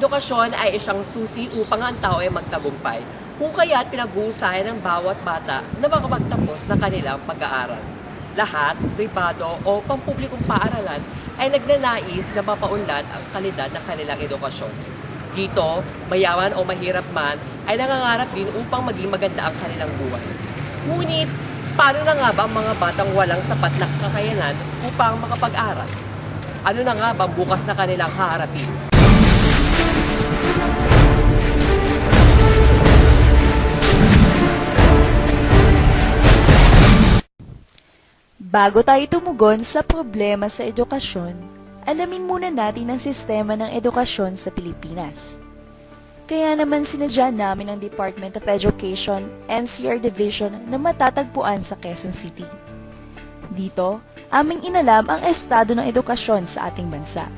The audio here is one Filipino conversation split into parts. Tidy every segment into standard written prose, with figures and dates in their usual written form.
edukasyon ay isang susi upang ang tao ay magtagumpay, kung kaya't pinagbuhusayan ng bawat bata na makapagtapos ng kanilang pag-aaral. Lahat, pribado o pampublikong paaralan ay nagnanais na mapaunlad ang kalidad ng kanilang edukasyon. Dito, mayaman o mahirap man, ay nangangarap din upang maging maganda ang kanilang buhay. Ngunit, paano na nga ba ang mga batang walang sapat na kakayanan upang makapag-aral? Ano na nga ba ang bukas na kanilang haharapin? Bago tayo tumugon sa problema sa edukasyon, alamin muna natin ang sistema ng edukasyon sa Pilipinas. Kaya naman sinadya namin ang Department of Education, NCR Division na matatagpuan sa Quezon City. Dito, aming inalam ang estado ng edukasyon sa ating bansa.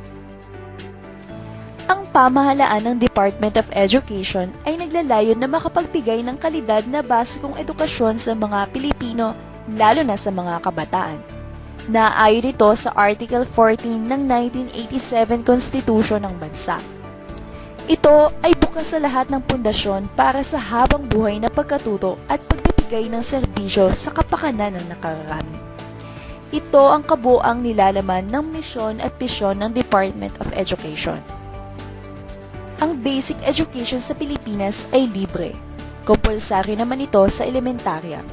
Ang pamahalaan ng Department of Education ay naglalayon na makapagbigay ng kalidad na basikong edukasyon sa mga Pilipino, lalo na sa mga kabataan. Naayon ito sa Article 14 ng 1987 Constitution ng bansa. Ito ay bukas sa lahat ng pundasyon para sa habang buhay na pagkatuto at pagbibigay ng serbisyo sa kapakanan ng nakararami. Ito ang kabuuang nilalaman ng misyon at pisyon ng Department of Education. Ang basic education sa Pilipinas ay libre. Kompulsary naman ito sa elementarya.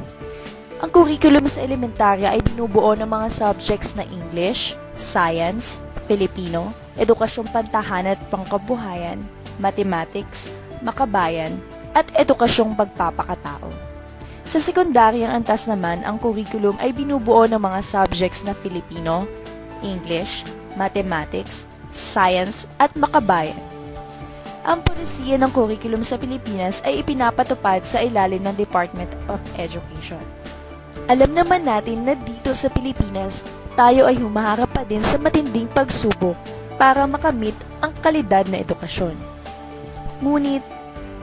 Ang curriculum sa elementarya ay binubuo ng mga subjects na English, Science, Filipino, Edukasyong Pantahanan at Pangkabuhayan, Mathematics, Makabayan, at Edukasyong Pagpapakatao. Sa sekundaryang antas naman, ang curriculum ay binubuo ng mga subjects na Filipino, English, Mathematics, Science, at Makabayan. Ang polisiya ng curriculum sa Pilipinas ay ipinapatupad sa ilalim ng Department of Education. Alam naman natin na dito sa Pilipinas, tayo ay humaharap pa din sa matinding pagsubok para makamit ang kalidad na edukasyon. Ngunit,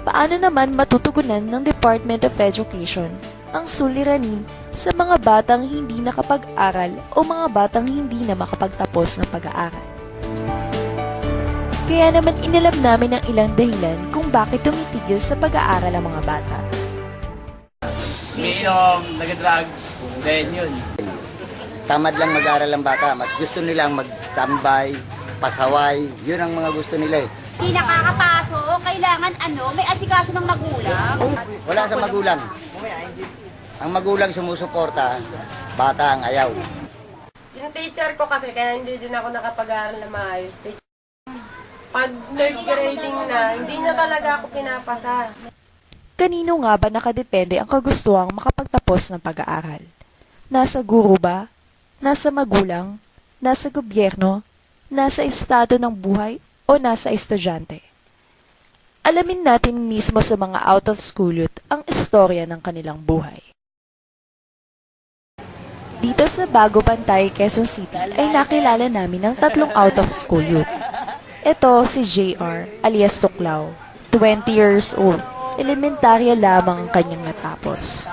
paano naman matutugunan ng Department of Education ang suliranin sa mga batang hindi nakapag-aral o mga batang hindi na makapagtapos ng pag-aaral? Kaya naman inalam namin ang ilang dahilan kung bakit tumitigil sa pag-aaral ang mga bata. Umiinom, nag-drugs, then yun. Tamad lang mag-aral ang bata. Mas gusto nilang magtambay, pasaway. Yun ang mga gusto nila eh. Hindi nakakapasok, kailangan may asikaso ng magulang. Wala sa magulang. Ang magulang sumusuporta, bata ang ayaw. Yung teacher ko kasi, kaya hindi din ako nakapag-aaral na maayos. Pag third grading na, hindi na talaga ako pinapasa. Kanino nga ba nakadepende ang kagustuhang makapagtapos ng pag-aaral? Nasa guro ba? Nasa magulang? Nasa gobyerno? Nasa estado ng buhay? O nasa estudyante? Alamin natin mismo sa mga out-of-school youth ang istorya ng kanilang buhay. Dito sa Bago Bantay, Quezon City ay nakilala namin ang tatlong out-of-school youth. Ito si JR alias Tuklaw, 20 years old. Elementarya lamang ang kanyang natapos.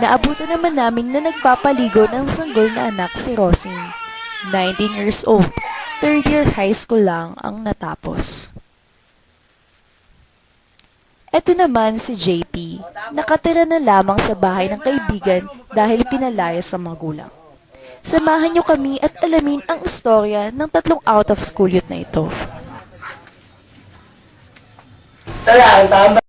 Naabutan naman namin na nagpapaligo ng sanggol na anak si Rosing, 19 years old, third year high school lang ang natapos. Ito naman si JP, nakatira na lamang sa bahay ng kaibigan dahil pinalaya sa magulang. Samahan niyo kami at alamin ang istorya ng tatlong out-of-school youth na ito. Tara, ang tama.